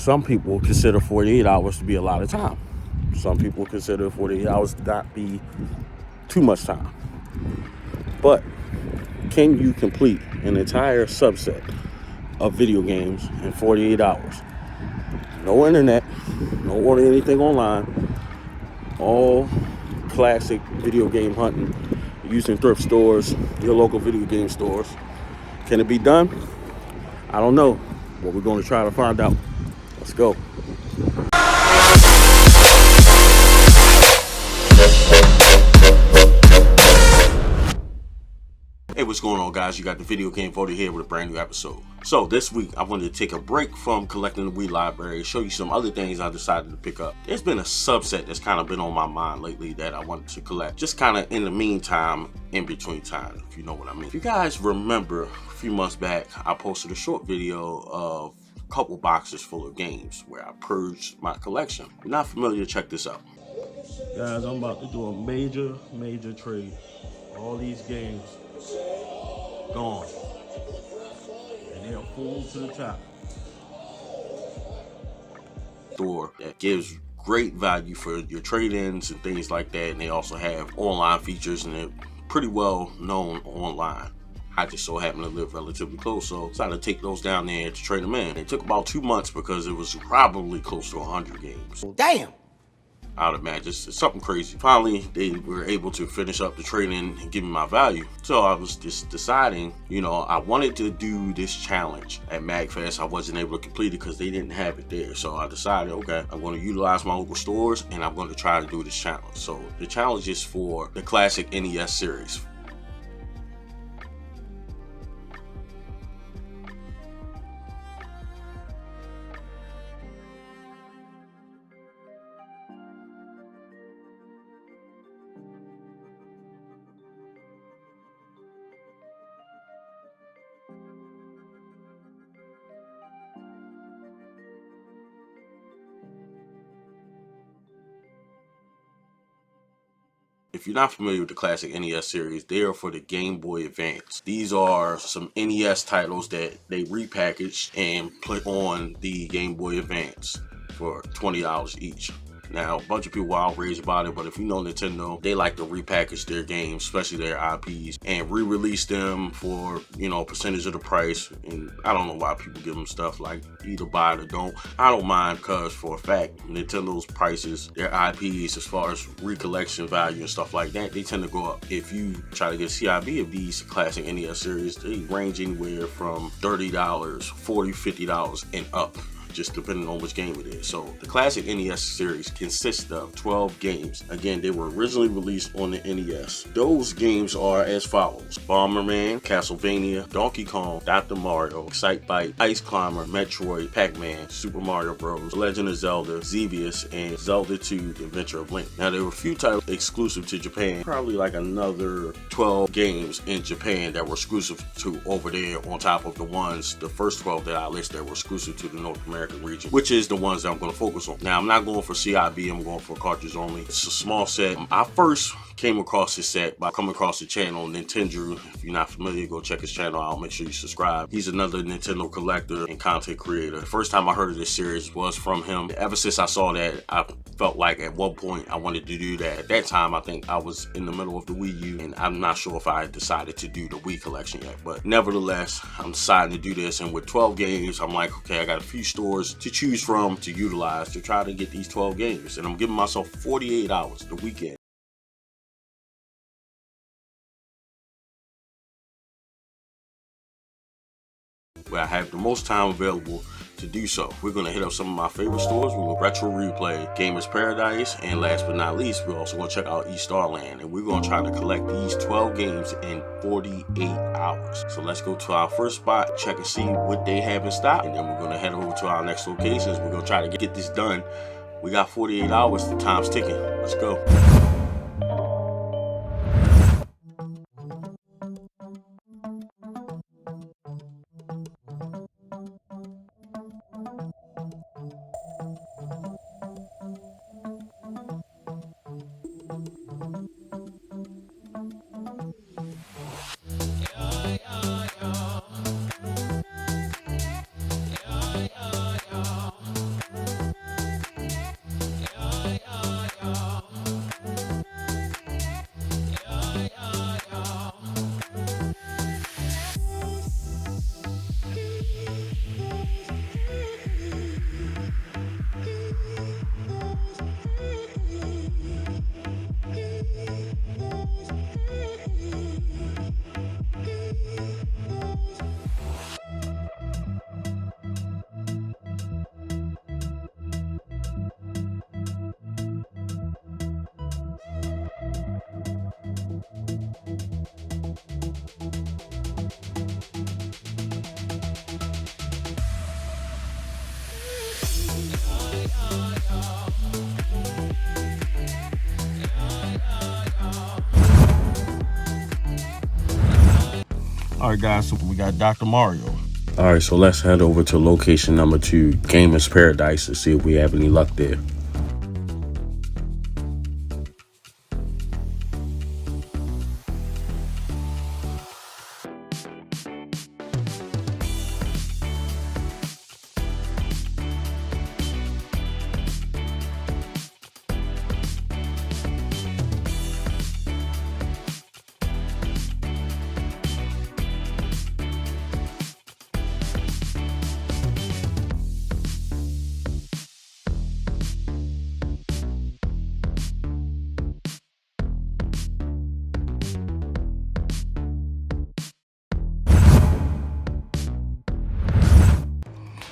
some people consider 48 hours to be a lot of time. Some people consider 48 hours to not be too much time. But can you complete an entire subset of video games in 48 hours? No internet, no ordering anything online, all classic video game hunting using thrift stores, your local video game stores. Can it be done? I don't know, but we're going to try to find out. Let's go. Hey, what's going on, guys? You got the Video Game Votary here with a brand new episode. So this week I wanted to take a break from collecting the Wii library, show you some other things I decided to pick up. There's been a subset that's kind of been on my mind lately that I wanted to collect, just kind of in the meantime, in between time, if you know what I mean. If you guys remember, a few months back I posted a short video of a couple boxes full of games where I purged my collection. If you're not familiar, check this out. Guys, I'm about to do a major trade. All these games gone, and they're full to the top. Store that gives great value for your trade-ins and things like that, and they also have online features, and they're pretty well known online. I just so happen to live relatively close, so I decided to take those down there to trade them in. It took about 2 months because it was probably close to 100 games. Damn! I would imagine it's something crazy. Finally, they were able to finish up the training and give me my value. So I was just deciding, you know, I wanted to do this challenge at MagFest. I wasn't able to complete it because they didn't have it there. So I decided, okay, I'm going to utilize my local stores and I'm going to try to do this challenge. So the challenge is for the classic NES series. If you're not familiar with the classic NES series, they are for the Game Boy Advance. These are some NES titles that they repackaged and put on the Game Boy Advance for $20 each. Now, a bunch of people were outraged about it, but if you know Nintendo, they like to repackage their games, especially their IPs, and re-release them for, you know, a percentage of the price. And I don't know why people give them stuff like either buy it or don't. I don't mind because for a fact, Nintendo's prices, their IPs, as far as recollection value and stuff like that, they tend to go up. If you try to get a CIB of these classic NES series, they range anywhere from $30, $40, $50 and up, just depending on which game it is. So the classic NES series consists of 12 games. Again, they were originally released on the NES. Those games are as follows: Bomberman, Castlevania, Donkey Kong, Dr. Mario, Excitebike, Ice Climber, Metroid, Pac-Man, Super Mario Bros., Legend of Zelda, Xevious, and Zelda 2: The Adventure of Link. Now, there were a few titles exclusive to Japan, probably like another 12 games in Japan that were exclusive to over there on top of the first 12 that I listed that were exclusive to the North American region, which is the ones that I'm going to focus on. Now, I'm not going for CIB, I'm going for cartridge only. It's a small set. I first came across this set by coming across the channel Nintendo. If you're not familiar, go check his channel out. Make sure you subscribe. He's another Nintendo collector and content creator. The first time I heard of this series was from him. Ever since I saw that, I felt like at one point I wanted to do that. At that time, I think I was in the middle of the Wii U, and I'm not sure if I had decided to do the Wii collection yet, but nevertheless, I'm deciding to do this. And with 12 games, I'm like, okay, I got a few stores to choose from, to utilize, to try to get these 12 games, and I'm giving myself 48 hours, the weekend. Where I have the most time available to do so. We're going to hit up some of my favorite stores. We're going to retro replay Gamers Paradise, and last but not least, we're also going to check out East Starland, and we're going to try to collect these 12 games in 48 hours. So let's go to our first spot, check and see what they have in stock, and then we're going to head over to our next locations. We're going to try to get this done. We got 48 hours, the time's ticking. Let's go. All right, guys, so we got Dr. Mario. All right, so let's head over to location number 2, Gamer's Paradise, to see if we have any luck there.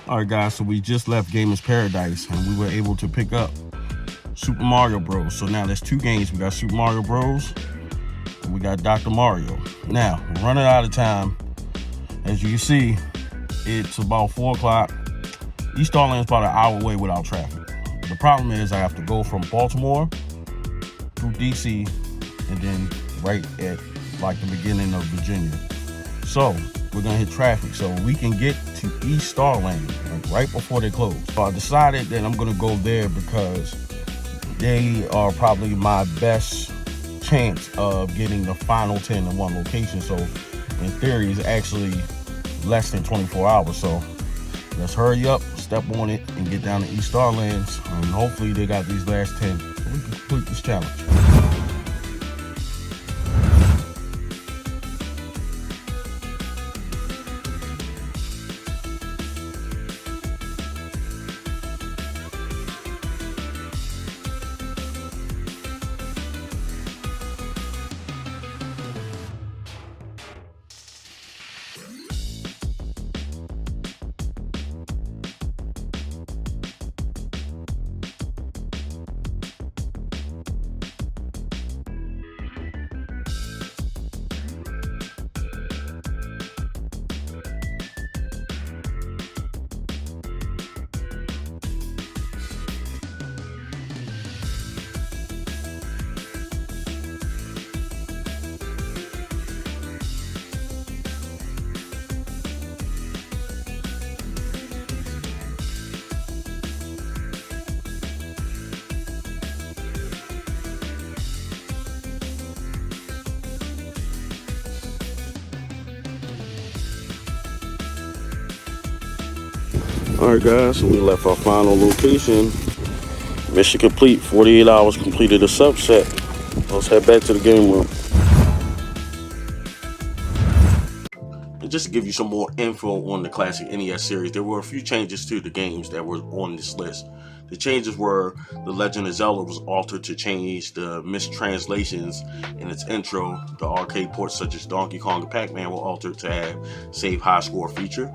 All right, guys, so we just left Gamer's Paradise and we were able to pick up Super Mario Bros. So now there's 2 games. We got Super Mario Bros. and we got Dr. Mario. Now, we're running out of time. As you can see, it's about 4 o'clock. East Starland is about an hour away without traffic. The problem is I have to go from Baltimore through DC and then right at like the beginning of Virginia. So we're gonna hit traffic so we can get to East Starland right before they close. So I decided that I'm gonna go there because they are probably my best chance of getting the final 10 in one location. So in theory, it's actually less than 24 hours. So let's hurry up, step on it, and get down to East Starlands. And hopefully they got these last 10 so we can complete this challenge. Alright guys, so we left our final location. Mission complete, 48 hours completed a subset. Let's head back to the game room. And just to give you some more info on the classic NES series, there were a few changes to the games that were on this list. The changes were The Legend of Zelda was altered to change the mistranslations in its intro. The arcade ports such as Donkey Kong and Pac-Man were altered to have save high score feature.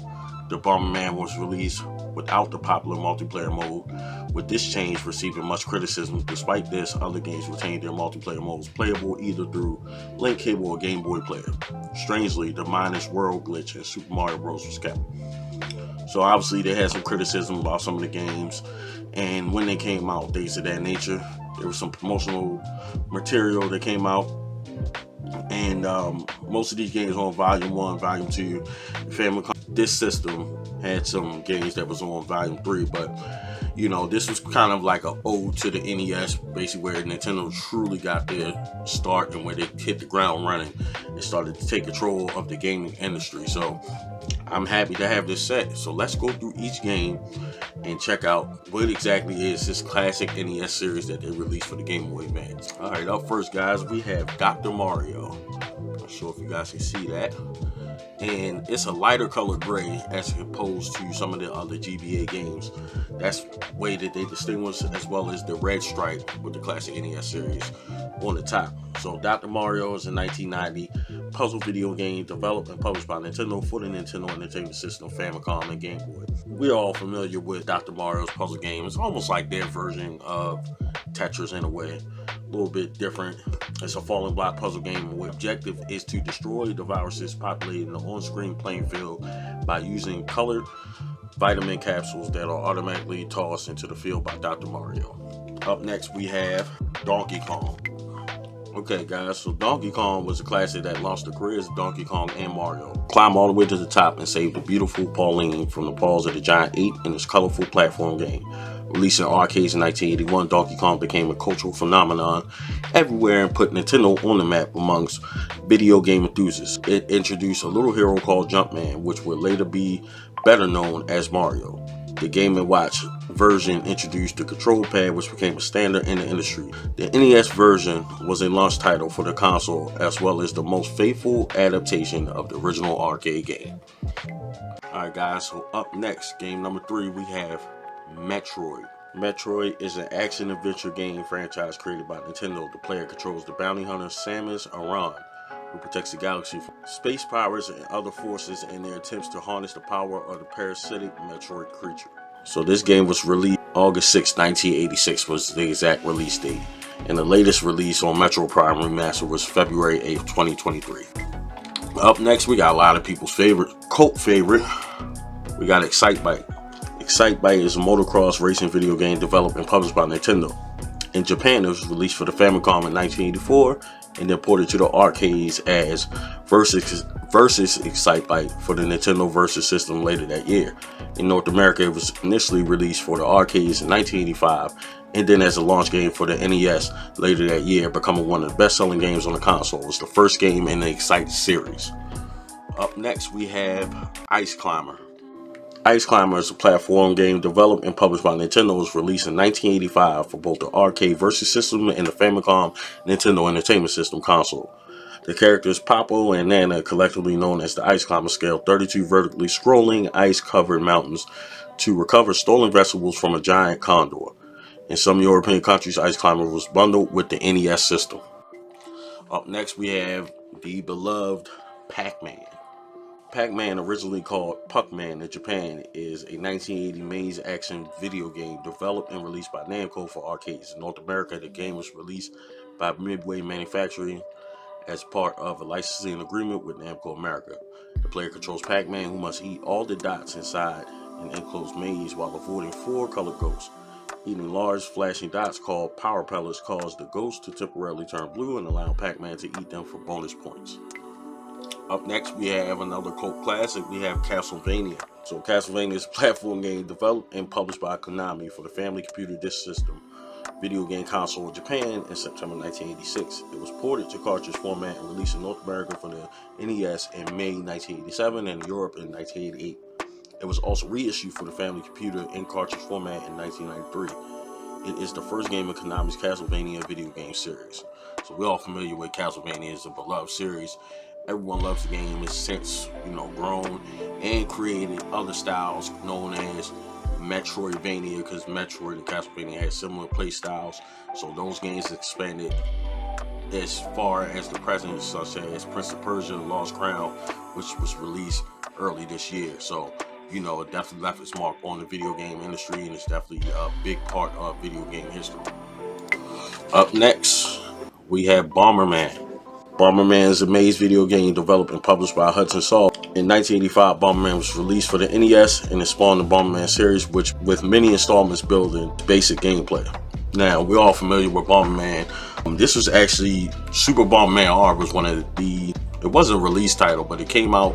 The Bomberman was released without the popular multiplayer mode, with this change receiving much criticism. Despite this, other games retained their multiplayer modes playable either through link cable or Game Boy player. Strangely, the minus world glitch in Super Mario Bros. Was kept. So obviously they had some criticism about some of the games, and when they came out, things of that nature. There was some promotional material that came out, and most of these games on Volume 1, Volume 2, Famicom. This system had some games that was on Volume 3, but you know, this was kind of like an ode to the NES, basically where Nintendo truly got their start and where they hit the ground running and started to take control of the gaming industry. So I'm happy to have this set. So let's go through each game and check out what exactly is this classic NES series that they released for the Game Boy Advance. All right, up first, guys, we have Dr. Mario. Not sure if you guys can see that. And it's a lighter colored gray as opposed to some of the other GBA games. That's the way that they distinguish, as well as the red stripe with the classic NES series on the top. So Dr. Mario is a 1990 puzzle video game developed and published by Nintendo for the Nintendo Entertainment System, Famicom, and Game Boy. We're all familiar with Dr. Mario's puzzle game. It's almost like their version of Tetris in a way. A little bit different. It's a falling block puzzle game where the objective is to destroy the viruses populating the on-screen playing field by using colored vitamin capsules that are automatically tossed into the field by Dr. Mario. Up next we have Donkey Kong. Okay guys, so Donkey Kong was a classic that launched the careers of Donkey Kong and Mario. Climb all the way to the top and save the beautiful Pauline from the paws of the giant ape in this colorful platform game. Released in arcades in 1981, Donkey Kong became a cultural phenomenon everywhere and put Nintendo on the map amongst video game enthusiasts. It introduced a little hero called Jumpman, which would later be better known as Mario. The Game & Watch version introduced the control pad, which became a standard in the industry. The NES version was a launch title for the console, as well as the most faithful adaptation of the original arcade game. Alright guys, so up next, game number 3, we have Metroid. Metroid is an action-adventure game franchise created by Nintendo. The player controls the bounty hunter Samus Aran, who protects the galaxy from space pirates and other forces in their attempts to harness the power of the parasitic Metroid creature. So this game was released August 6, 1986 was the exact release date. And the latest release on Metroid Prime Remastered was February 8th, 2023. Up next, we got a lot of people's favorite, cult favorite. We got Excitebike. Excitebike is a motocross racing video game developed and published by Nintendo. In Japan, it was released for the Famicom in 1984 and then ported to the arcades as Versus Excitebike for the Nintendo Versus system later that year. In North America, it was initially released for the arcades in 1985 and then as a launch game for the NES later that year, becoming one of the best-selling games on the console. It was the first game in the Excite series. Up next, we have Ice Climber. Ice Climber is a platform game developed and published by Nintendo. It was released in 1985 for both the arcade Versus system and the Famicom Nintendo Entertainment System console. The characters Popo and Nana, collectively known as the Ice Climber, scale 32 vertically scrolling ice-covered mountains to recover stolen vegetables from a giant condor. In some European countries, Ice Climber was bundled with the NES system. Up next, we have the beloved Pac-Man. Pac-Man, originally called Puck-Man in Japan, is a 1980 maze action video game developed and released by Namco for arcades. In North America, the game was released by Midway Manufacturing as part of a licensing agreement with Namco America. The player controls Pac-Man, who must eat all the dots inside an enclosed maze while avoiding 4 colored ghosts. Eating large flashing dots called power pellets cause the ghosts to temporarily turn blue and allow Pac-Man to eat them for bonus points. Up next, we have another cult classic. We have Castlevania. So Castlevania is a platform game developed and published by Konami for the Family Computer Disk System video game console in Japan in September 1986. It was ported to cartridge format and released in North America for the NES in May 1987 and Europe in 1988. It was also reissued for the Family Computer in cartridge format in 1993. It is the first game in Konami's Castlevania video game series. So we're all familiar with Castlevania as a beloved series. Everyone loves the game. It's since, grown and created other styles known as Metroidvania, because Metroid and Castlevania had similar play styles. So those games expanded as far as the present, such as Prince of Persia: Lost Crown, which was released early this year. So it definitely left its mark on the video game industry, and it's definitely a big part of video game history. Up next, we have Bomberman. Bomberman is a maze video game developed and published by Hudson Soft. In 1985, Bomberman was released for the NES and it spawned the Bomberman series, which with many installments building basic gameplay. Now, we're all familiar with Bomberman. This was actually Super Bomberman R was one of it wasn't a release title, but it came out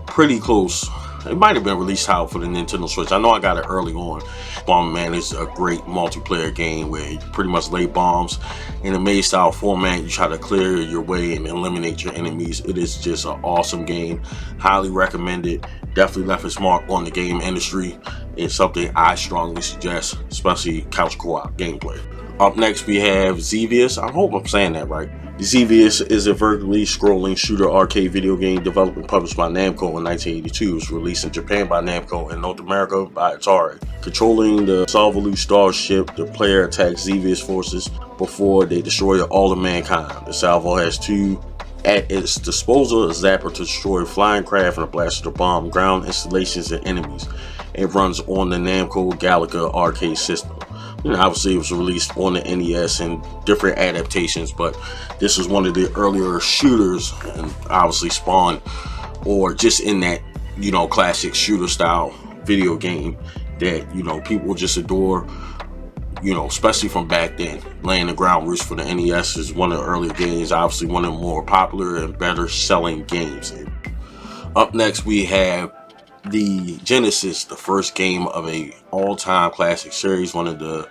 pretty close. It might have been released title for the Nintendo Switch. I know I got it early on. Bomberman is a great multiplayer game where you pretty much lay bombs in a maze style format. You try to clear your way and eliminate your enemies. It is just an awesome game. Highly recommended. Definitely left its mark on the game industry. It's something I strongly suggest, especially couch co-op gameplay. Up next, we have Xevious. I hope I'm saying that right. Xevious is a vertically scrolling shooter arcade video game developed and published by Namco in 1982. It was released in Japan by Namco and North America by Atari. Controlling the Salvalu starship, the player attacks Xevious forces before they destroy all of mankind. The Salvo has 2 at its disposal: a zapper to destroy flying craft and a blaster to bomb ground installations and enemies. It runs on the Namco Galaga arcade system. Obviously, it was released on the NES and different adaptations, but this was one of the earlier shooters, and obviously spawned, or just in that classic shooter style video game that, you know, people just adore, you know, especially from back then. Laying the ground roots for the NES is one of the earlier games, obviously one of the more popular and better selling games. Up next we have the Genesis, the first game of a all-time classic series, one of the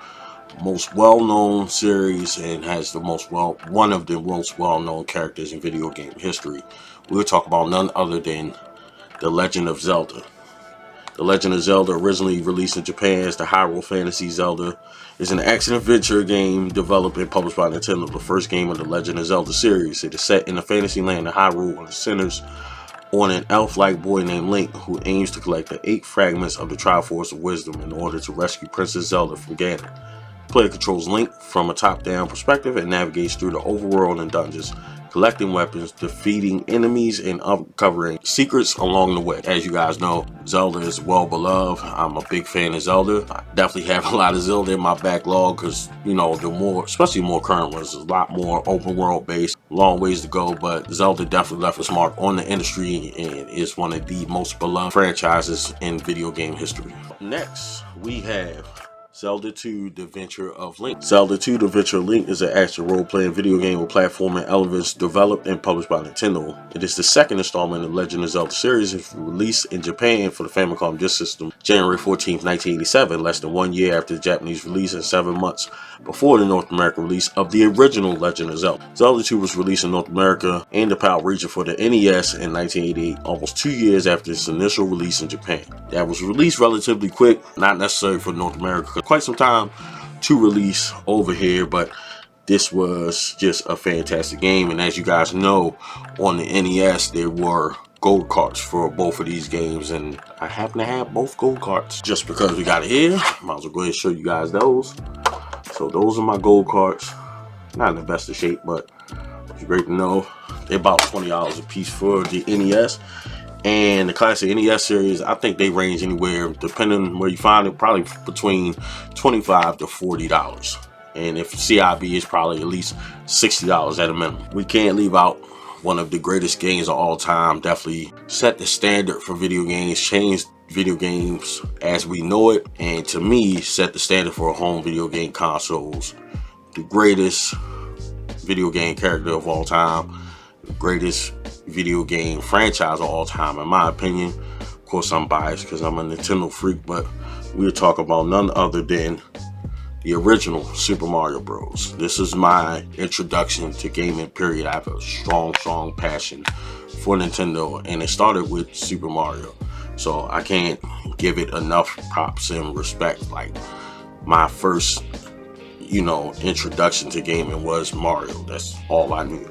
most well-known series, and has the one of the most well-known characters in video game history. We'll talk about none other than The Legend of Zelda. The Legend of Zelda, originally released in Japan as the Hyrule Fantasy Zelda, is an action-adventure game developed and published by Nintendo, the first game of the Legend of Zelda series. It is set in the fantasy land of Hyrule and centers on an elf-like boy named Link, who aims to collect the 8 fragments of the Triforce of Wisdom in order to rescue Princess Zelda from Ganon. The player controls Link from a top-down perspective and navigates through the overworld and dungeons, collecting weapons, defeating enemies, and uncovering secrets along the way. As you guys know, Zelda is well beloved. I'm a big fan of Zelda. I definitely have a lot of Zelda in my backlog because, you know, especially more current ones, a lot more open world based. Long ways to go, but Zelda definitely left its mark on the industry and is one of the most beloved franchises in video game history. Next, we have Zelda 2: The Adventure of Link. Zelda 2: The Adventure of Link is an action role-playing video game with platforming elements developed and published by Nintendo. It is the second installment in the Legend of Zelda series. It was released in Japan for the Famicom Disk System January 14, 1987, less than 1 year after the Japanese release and 7 months before the North American release of the original Legend of Zelda. Zelda 2 was released in North America and the PAL region for the NES in 1988, almost 2 years after its initial release in Japan. That was released relatively quick, not necessary for North America. Quite some time to release over here, but this was just a fantastic game. And as you guys know, on the NES there were gold carts for both of these games, and I happen to have both gold carts. Just because we got it here, might as well go ahead and show you guys those. So those are my gold carts. Not in the best of shape, but it's great to know. They're about $20 a piece for the NES. And the classic NES series, I think they range anywhere, depending on where you find it, probably between $25 to $40. And if CIB is probably at least $60 at a minimum. We can't leave out one of the greatest games of all time. Definitely set the standard for video games, changed video games as we know it, and to me set the standard for home video game consoles. The greatest video game character of all time, the greatest video game franchise of all time, in my opinion. Of course, I'm biased because I'm a Nintendo freak, but we'll talk about none other than the original Super Mario Bros. This is my introduction to gaming, period. I have a strong passion for Nintendo, and it started with Super Mario. So I can't give it enough props and respect. Like, my first, you know, introduction to gaming was Mario. That's all I knew.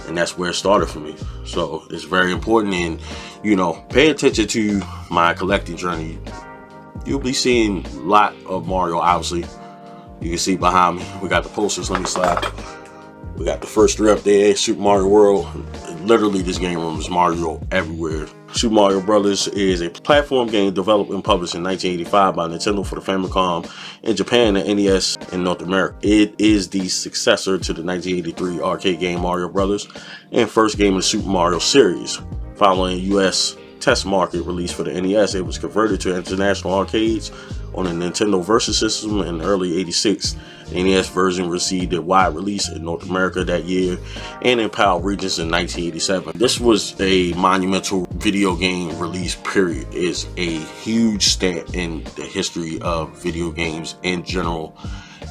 And that's where it started for me. So it's very important, and, you know, pay attention to my collecting journey. You'll be seeing a lot of Mario, obviously. You can see behind me, we got the posters. Let me slide. We got the first 3 up there, Super Mario World. Literally, this game room is Mario everywhere. Super Mario Brothers is a platform game developed and published in 1985 by Nintendo for the Famicom in Japan and NES in North America. It is the successor to the 1983 arcade game Mario Brothers and first game in the Super Mario series. Following a US test market release for the NES, it was converted to international arcades on the Nintendo Versus system in early '86. The NES version received a wide release in North America that year and in PAL regions in 1987. This was a monumental video game release, period. It's a huge stamp in the history of video games in general.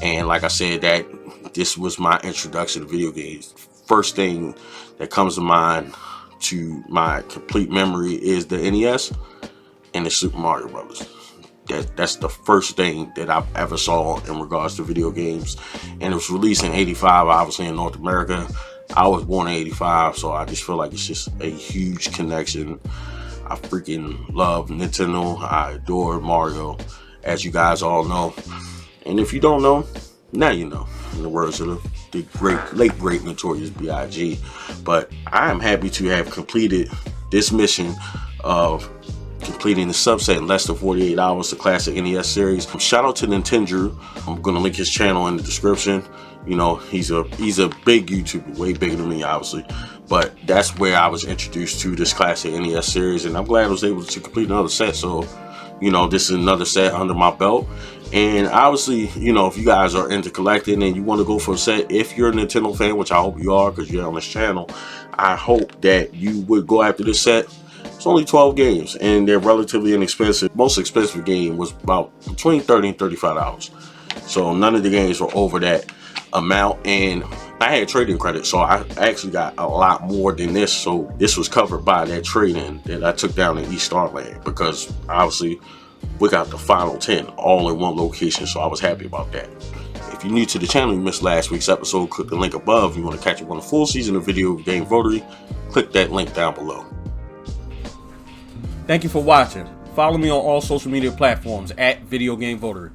And like I said, that this was my introduction to video games. First thing that comes to mind to my complete memory is the NES and the Super Mario Brothers. That's the first thing that I've ever saw in regards to video games, and it was released in '85, obviously in North America. I was born in '85, so I just feel like it's just a huge connection. I freaking love Nintendo. I adore Mario, as you guys all know. And if you don't know, now you know, in the words of the late great Notorious B.I.G. But I am happy to have completed this mission of completing the subset in less than 48 hours, the classic NES series. Shout out to Nintendo. I'm gonna link his channel in the description. You know, he's a big YouTuber, way bigger than me, obviously. But that's where I was introduced to this classic NES series, and I'm glad I was able to complete another set. So, you know, this is another set under my belt. And obviously, you know, if you guys are into collecting and you want to go for a set, if you're a Nintendo fan, which I hope you are because you're on this channel, I hope that you would go after this set. It's only 12 games and they're relatively inexpensive. Most expensive game was about between $30 and $35. So none of the games were over that amount, and I had trading credit, so I actually got a lot more than this. So this was covered by that trade-in that I took down in East Starland, because obviously we got the final 10 all in one location, so I was happy about that. If you're new to the channel, you missed last week's episode, click the link above. If you want to catch up on the full season of Video Game Votary, click that link down below. Thank you for watching. Follow me on all social media platforms at VideoGameVotary.